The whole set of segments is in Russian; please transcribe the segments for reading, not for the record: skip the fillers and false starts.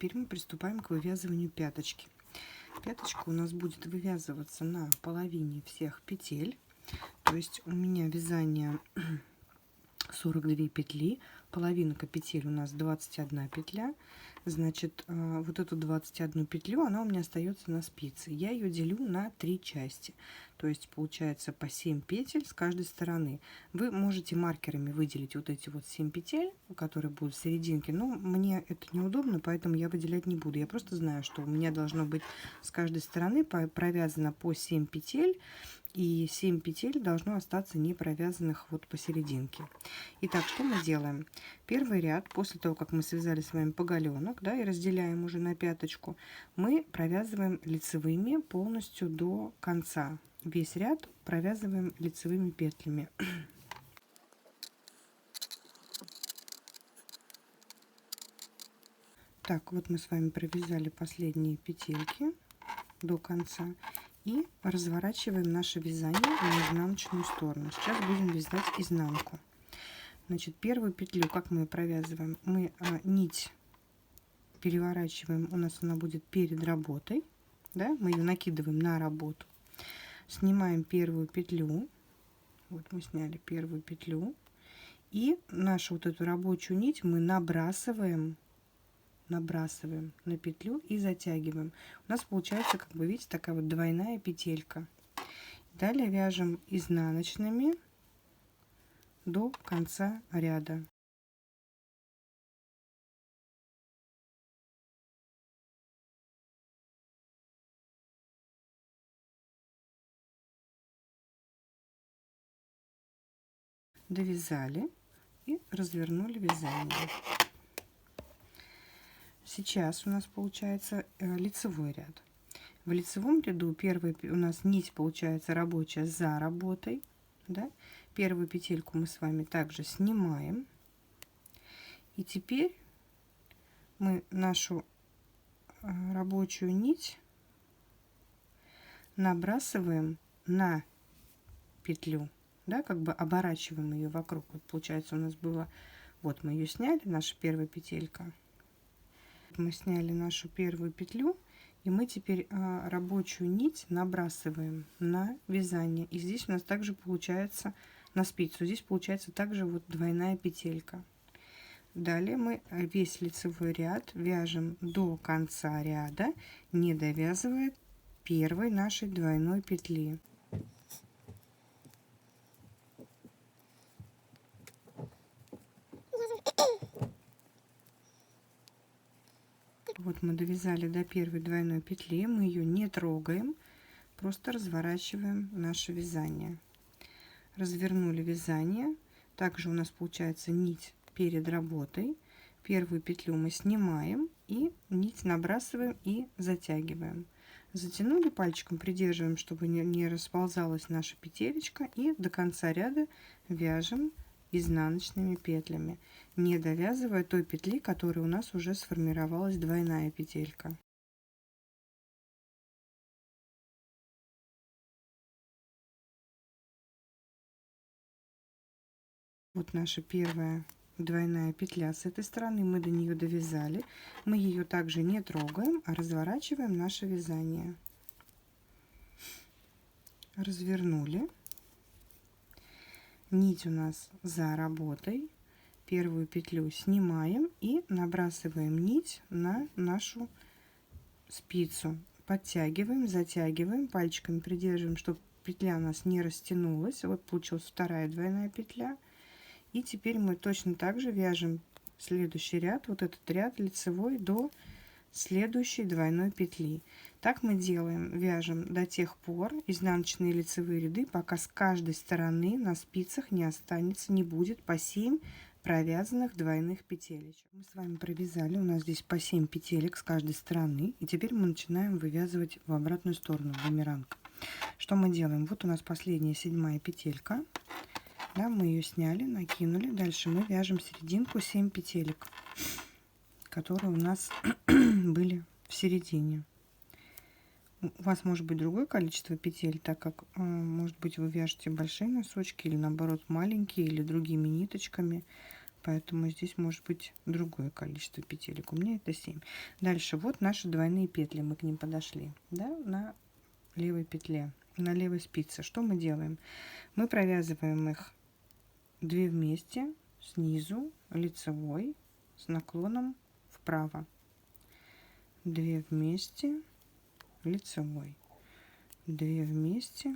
теперь мы приступаем к вывязыванию пяточки. Пяточка у нас будет вывязываться на половине всех петель. То есть у меня вязание 42 петли, половинка петель у нас 21 петля. Значит, вот эту 21 петлю, она у меня остается на спице. Я ее делю на 3 части. То есть получается по 7 петель с каждой стороны. Вы можете маркерами выделить вот эти вот 7 петель, которые будут в серединке. Но мне это неудобно, поэтому я выделять не буду. Я просто знаю, что у меня должно быть с каждой стороны провязано по 7 петель. И 7 петель должно остаться не провязанных вот посерединке. Итак, что мы делаем? Первый ряд, после того, как мы связали с вами поголенок, да, и разделяем уже на пяточку, мы провязываем лицевыми полностью до конца. Весь ряд провязываем лицевыми петлями. Так, вот мы с вами провязали последние петельки до конца. И разворачиваем наше вязание в изнаночную сторону. Сейчас будем вязать изнанку. Значит, первую петлю, как мы ее провязываем? Мы нить переворачиваем, у нас она будет перед работой. Да? Мы ее накидываем на работу. Снимаем первую петлю. Вот мы сняли первую петлю. И нашу вот эту рабочую нить мы набрасываем на петлю и затягиваем. У нас получается, как вы видите, такая вот двойная петелька. Далее вяжем изнаночными до конца ряда. Довязали и развернули вязание. Сейчас у нас получается лицевой ряд. В лицевом ряду первый у нас нить получается рабочая за работой, да? Первую петельку мы с вами также снимаем. И теперь мы нашу рабочую нить набрасываем на петлю, да, как бы оборачиваем ее вокруг. Вот получается у нас было, вот мы ее сняли, наша первая петелька. Мы сняли нашу первую петлю, и мы теперь рабочую нить набрасываем на вязание. И здесь у нас также получается на спицу. Здесь получается также вот двойная петелька. Далее мы весь лицевой ряд вяжем до конца ряда, не довязывая первой нашей двойной петли. Вот мы довязали до первой двойной петли, мы ее не трогаем, просто разворачиваем наше вязание. Развернули вязание, также у нас получается нить перед работой. Первую петлю мы снимаем и нить набрасываем и затягиваем. Затянули, пальчиком придерживаем, чтобы не расползалась наша петелечка, и до конца ряда вяжем изнаночными петлями, не довязывая той петли, которая у нас уже сформировалась двойная петелька. Вот наша первая двойная петля с этой стороны, мы до нее довязали. Мы ее также не трогаем, а разворачиваем наше вязание. Развернули. Нить у нас за работой. Первую петлю снимаем и набрасываем нить на нашу спицу. Подтягиваем, затягиваем, пальчиками придерживаем, чтобы петля у нас не растянулась. Вот получилась вторая двойная петля. И теперь мы точно так же вяжем следующий ряд, вот этот ряд лицевой, до следующей двойной петли. Так мы делаем, вяжем до тех пор изнаночные лицевые ряды, пока с каждой стороны на спицах не останется, не будет по 7 провязанных двойных петелечек. Мы с вами провязали, у нас здесь по 7 петелек с каждой стороны, и теперь мы начинаем вывязывать в обратную сторону бумеранг. Что мы делаем? Вот у нас последняя 7-я петелька. Да, мы ее сняли, накинули. Дальше мы вяжем серединку 7 петелек, которые у нас были в середине. У вас может быть другое количество петель, так как, может быть, вы вяжете большие носочки или наоборот маленькие, или другими ниточками. Поэтому здесь может быть другое количество петелек. У меня это 7. Дальше вот наши двойные петли. Мы к ним подошли, да, на левой петле, на левой спице. Что мы делаем? Мы провязываем их 2 вместе снизу, лицевой, с наклоном вправо. 2 вместе, лицевой. 2 вместе,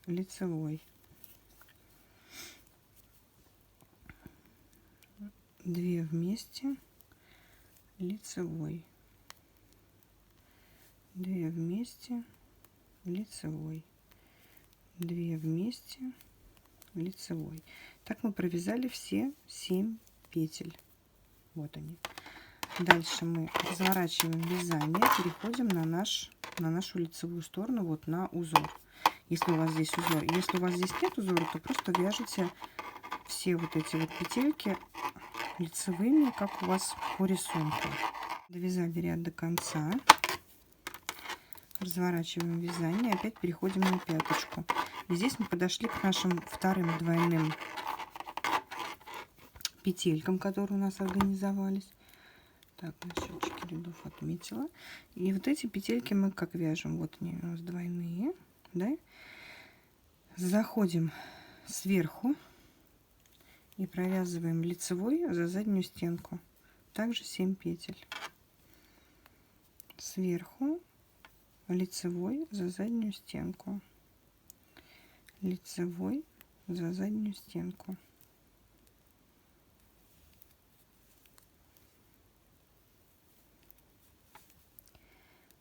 лицевой. 2 вместе, лицевой. 2 вместе, лицевой. 2 вместе, лицевой. Так мы провязали все 7 петель. Вот они. Дальше мы разворачиваем вязание, переходим на нашу лицевую сторону, вот на узор. Если у вас здесь узор, если у вас здесь нет узора, то просто вяжите все вот эти вот петельки лицевыми, как у вас по рисунку. Довязали ряд до конца. Разворачиваем вязание, опять переходим на пяточку. И здесь мы подошли к нашим вторым двойным петелькам, которые у нас организовались. Так, на счетчике рядов отметила. И вот эти петельки мы как вяжем? Вот они у нас двойные, да? Заходим сверху и провязываем лицевой за заднюю стенку. Также 7 петель. Сверху лицевой за заднюю стенку. Лицевой за заднюю стенку.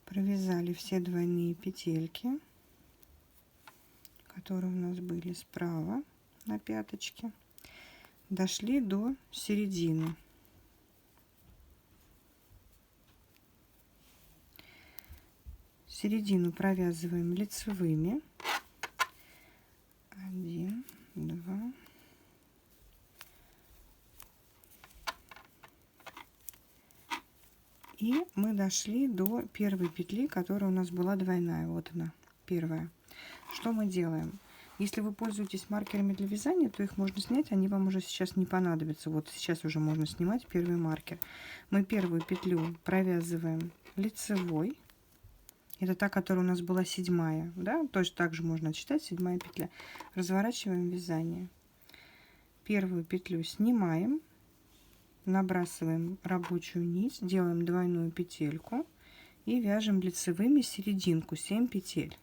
Провязали все двойные петельки, которые у нас были справа на пяточке. Дошли до середины. Середину провязываем лицевыми. 1, 2. И мы дошли до первой петли, которая у нас была двойная. Вот она, первая. Что мы делаем? Если вы пользуетесь маркерами для вязания, то их можно снять, они вам уже сейчас не понадобятся. Вот сейчас уже можно снимать первый маркер. Мы первую петлю провязываем лицевой. Это та, которая у нас была 7-я, да? Точно так же можно отсчитать, 7-я петля. Разворачиваем вязание. Первую петлю снимаем. Набрасываем рабочую нить, делаем двойную петельку и вяжем лицевыми серединку 7 петель.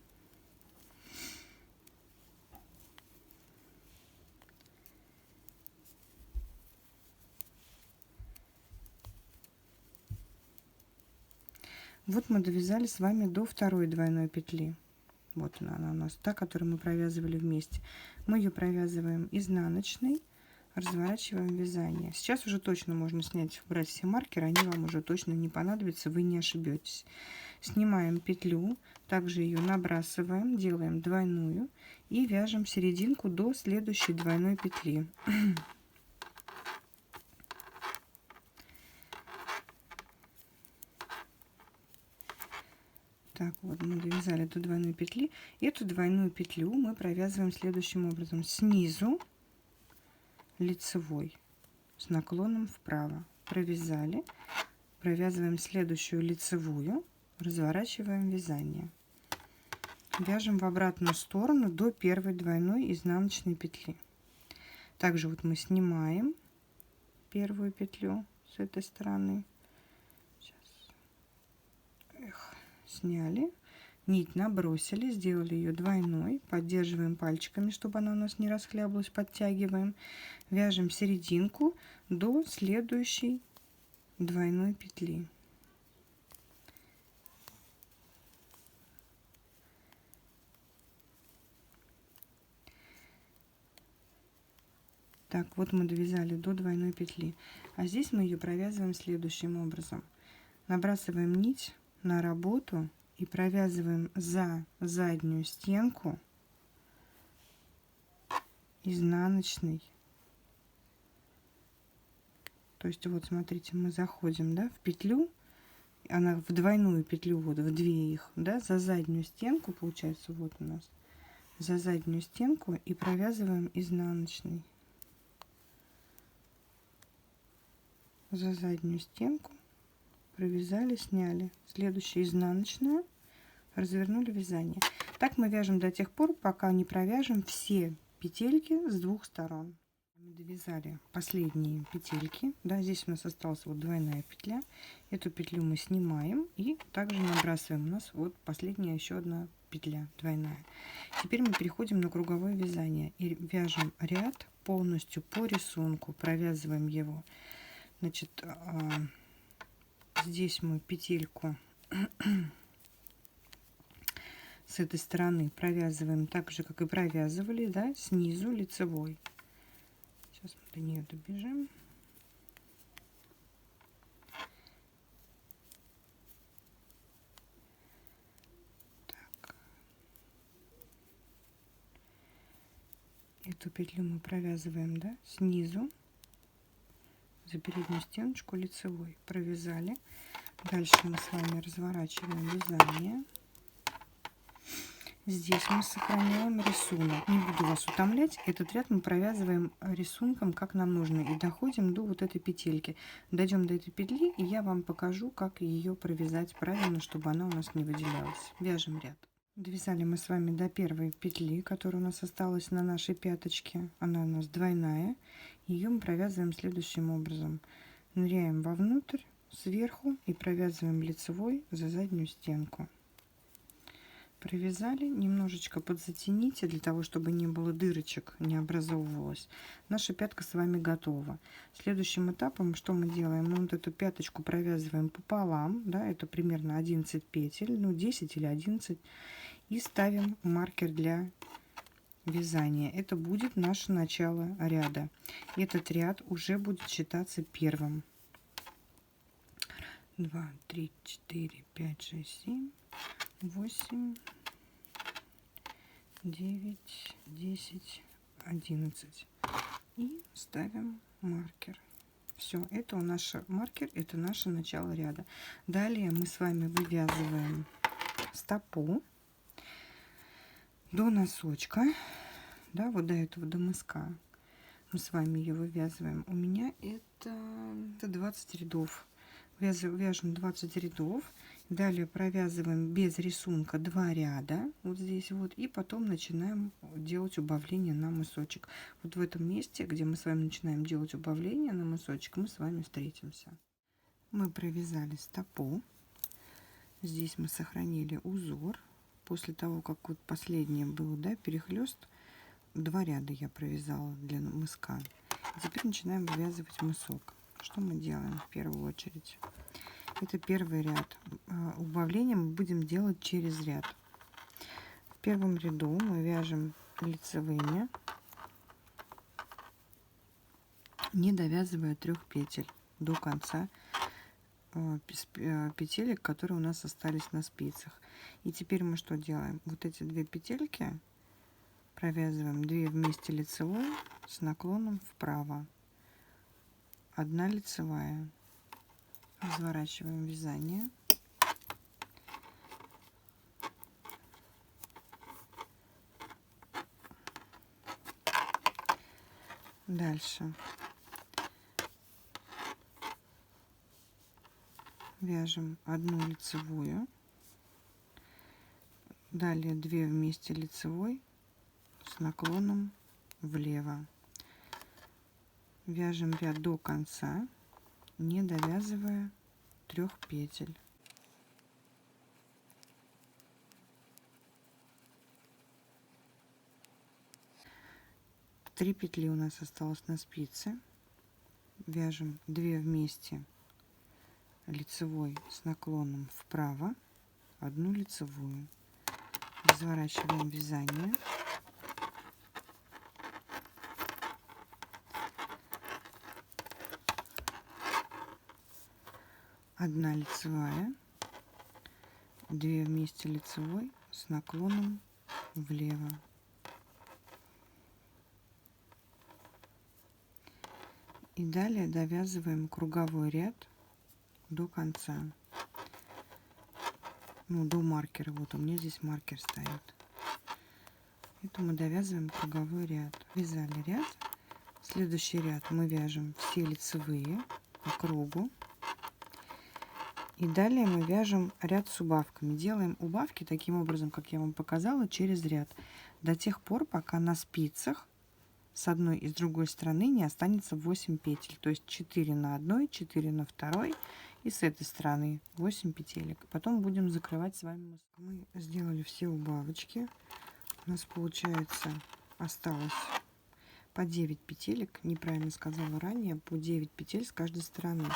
Вот мы довязали с вами до второй двойной петли. Вот она у нас, та, которую мы провязывали вместе. Мы ее провязываем изнаночной. Разворачиваем вязание. Сейчас уже точно можно снять, убрать все маркеры, они вам уже точно не понадобятся, вы не ошибетесь. Снимаем петлю, также ее набрасываем, делаем двойную и вяжем серединку до следующей двойной петли. Так, вот мы довязали до двойной петли. Эту двойную петлю мы провязываем следующим образом. Снизу лицевой с наклоном вправо. Провязали. Провязываем следующую лицевую. Разворачиваем вязание. Вяжем в обратную сторону до первой двойной изнаночной петли. Также вот мы снимаем первую петлю с этой стороны. Сейчас. Сняли. Нить набросили, сделали ее двойной, поддерживаем пальчиками, чтобы она у нас не расхлябалась, подтягиваем, вяжем серединку до следующей двойной петли. Так, вот мы довязали до двойной петли, а здесь мы ее провязываем следующим образом. Набрасываем нить на работу и провязываем за заднюю стенку изнаночной. То есть вот смотрите, мы заходим, да, в петлю, она в двойную петлю, вот в две их, да, за заднюю стенку, получается, вот у нас, за заднюю стенку и провязываем изнаночной. за заднюю стенку, провязали, сняли. Следующая изнаночная, развернули вязание. Так мы вяжем до тех пор, пока не провяжем все петельки с двух сторон. Мы довязали последние петельки, да, здесь у нас осталась вот двойная петля. Эту петлю мы снимаем и также набрасываем. У нас вот последняя еще одна петля двойная. Теперь мы переходим на круговое вязание и вяжем ряд полностью по рисунку, провязываем его. Значит, здесь мы петельку с этой стороны провязываем так же, как и провязывали, да, снизу лицевой. Сейчас мы до нее добежим. Так. Эту петлю мы провязываем, да, снизу за переднюю стеночку лицевой. Провязали. Дальше мы с вами разворачиваем вязание. Здесь мы сохраняем рисунок. Не буду вас утомлять. Этот ряд мы провязываем рисунком, как нам нужно. И доходим до вот этой петельки. Дойдем до этой петли, и я вам покажу, как ее провязать правильно, чтобы она у нас не выделялась. Вяжем ряд. Довязали мы с вами до первой петли, которая у нас осталась на нашей пяточке. Она у нас двойная. Ее мы провязываем следующим образом. Ныряем вовнутрь, сверху и провязываем лицевой за заднюю стенку. Провязали, немножечко подзатяните, для того, чтобы не было дырочек, не образовывалось. Наша пятка с вами готова. Следующим этапом, что мы делаем? Мы вот эту пяточку провязываем пополам, да, это примерно 11 петель, ну 10 или 11, и ставим маркер для вязания. Это будет наше начало ряда. Этот ряд уже будет считаться первым. 2, 3, 4, 5, 6, 7, 8, 9, 10, 11. И ставим маркер. Все, это у нас маркер, это наше начало ряда. Далее мы с вами вывязываем стопу до носочка, да, вот до этого, до мыска. Мы с вами ее вывязываем. У меня это 20 рядов. Вяжем 20 рядов. Далее провязываем без рисунка 2 ряда вот здесь вот, и потом начинаем делать убавление на мысочек. Вот в этом месте, где мы с вами начинаем делать убавление на мысочек, мы с вами встретимся. Мы провязали стопу. Здесь мы сохранили узор. После того, как вот последний был, да, перехлест, 2 ряда я провязала для мыска. Теперь начинаем вывязывать мысок. Что мы делаем в первую очередь? Это первый ряд. Убавление мы будем делать через ряд. В первом ряду мы вяжем лицевыми, не довязывая 3 петель до конца петелек, которые у нас остались на спицах. И теперь мы что делаем? Вот эти 2 петельки провязываем 2 вместе лицевой с наклоном вправо. 1 лицевая. Разворачиваем вязание. Дальше вяжем 1 лицевую. Далее 2 вместе лицевой с наклоном влево. Вяжем ряд до конца, не довязывая 3 петель. Три петли у нас осталось на спице. Вяжем 2 вместе лицевой с наклоном вправо, 1 лицевую. Разворачиваем вязание. Одна лицевая, 2 вместе лицевой с наклоном влево. И далее довязываем круговой ряд до конца. Ну, до маркера. Вот у меня здесь маркер стоит. Это мы довязываем круговой ряд. Вязали ряд. Следующий ряд мы вяжем все лицевые. по кругу. И далее мы вяжем ряд с убавками. Делаем убавки таким образом, как я вам показала, через ряд. До тех пор, пока на спицах с одной и с другой стороны не останется 8 петель. То есть 4 на одной, 4 на второй. И с этой стороны 8 петелек. Потом будем закрывать с вами. Мы сделали все убавочки. У нас получается осталось по 9 петелек. Неправильно сказала ранее. По 9 петель с каждой стороны.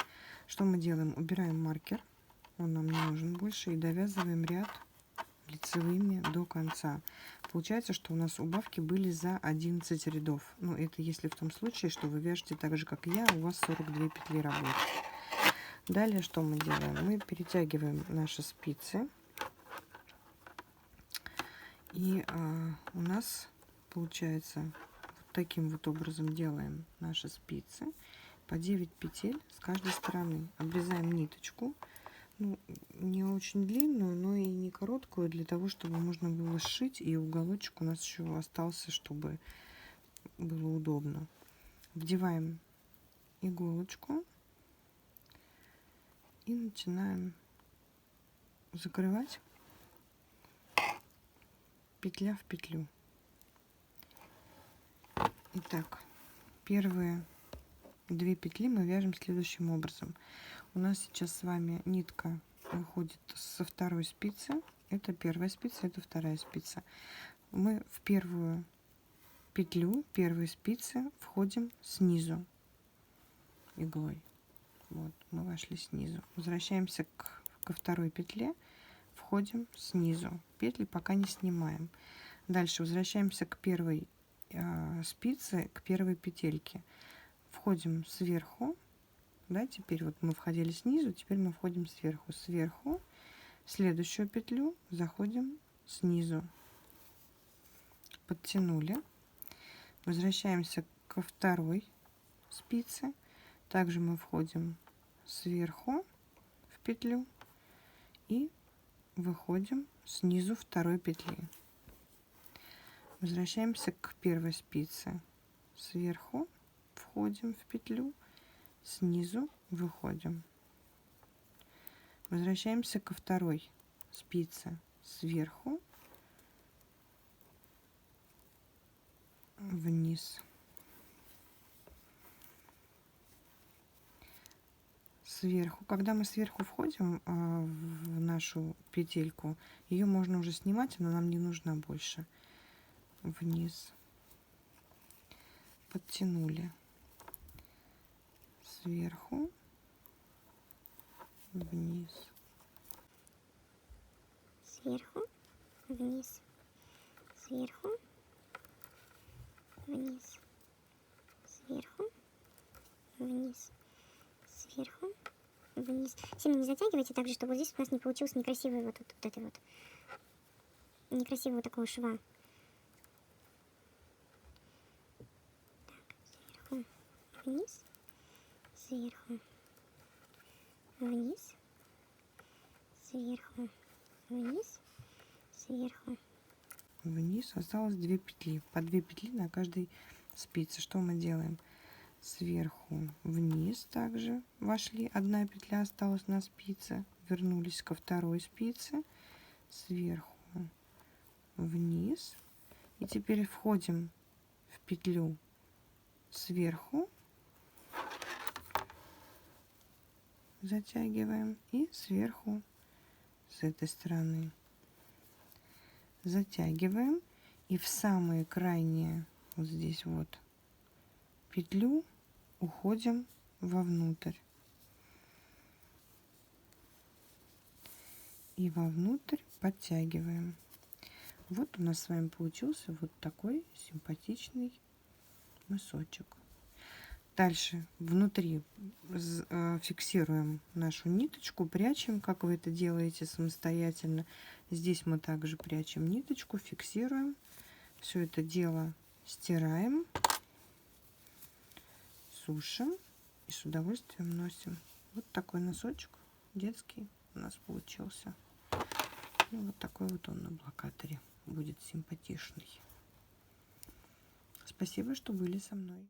Что мы делаем? Убираем маркер. Он нам не нужен больше. И довязываем ряд лицевыми до конца. Получается, что у нас убавки были за 11 рядов. Ну, это если в том случае, что вы вяжете так же, как и я, у вас 42 петли работают. Далее что мы делаем? Мы перетягиваем наши спицы. И у нас получается вот таким вот образом делаем наши спицы. По 9 петель с каждой стороны. Обрезаем ниточку. Ну, не очень длинную, но и не короткую, для того, чтобы можно было сшить, и уголочек у нас еще остался, чтобы было удобно. Вдеваем иголочку и начинаем закрывать петля в петлю. Итак, первые 2 петли мы вяжем следующим образом. У нас сейчас с вами нитка выходит со второй спицы. Это первая спица, это вторая спица. Мы в первую петлю первой спицы входим снизу иглой. Вот, мы вошли снизу. Возвращаемся ко второй петле, входим снизу. Петли пока не снимаем. Дальше возвращаемся к первой спице, к первой петельке. Входим сверху. Да, теперь вот мы входили снизу, теперь мы входим сверху. Сверху в следующую петлю заходим снизу. Подтянули. Возвращаемся ко второй спице. Также мы входим сверху в петлю и выходим снизу второй петли. Возвращаемся к первой спице. Сверху входим в петлю, снизу выходим. Возвращаемся ко второй спице. Сверху вниз. Сверху, когда мы сверху входим в нашу петельку, ее можно уже снимать, она нам не нужна больше. Вниз. Подтянули. Сверху вниз. Сверху вниз. Сверху вниз. Сверху вниз. Сверху вниз. Сильно не затягивайте так же, чтобы вот здесь у нас не получился некрасивый вот этой вот некрасивого такого шва. Так, сверху вниз. Сверху вниз. Сверху вниз. Сверху Вниз. Осталось 2 петли. По 2 петли на каждой спице. Что мы делаем? Сверху вниз также вошли. 1 петля осталась на спице. Вернулись ко второй спице. Сверху вниз. И теперь входим в петлю сверху. Затягиваем. И сверху с этой стороны. Затягиваем. И в самые крайние, вот здесь вот, петлю уходим вовнутрь. И вовнутрь подтягиваем. Вот у нас с вами получился вот такой симпатичный мысочек. Дальше внутри фиксируем нашу ниточку, прячем, как вы это делаете самостоятельно. Здесь мы также прячем ниточку, фиксируем. Все это дело стираем, сушим и с удовольствием носим. Вот такой носочек детский у нас получился. И вот такой вот он на блокаторе будет симпатичный. Спасибо, что были со мной.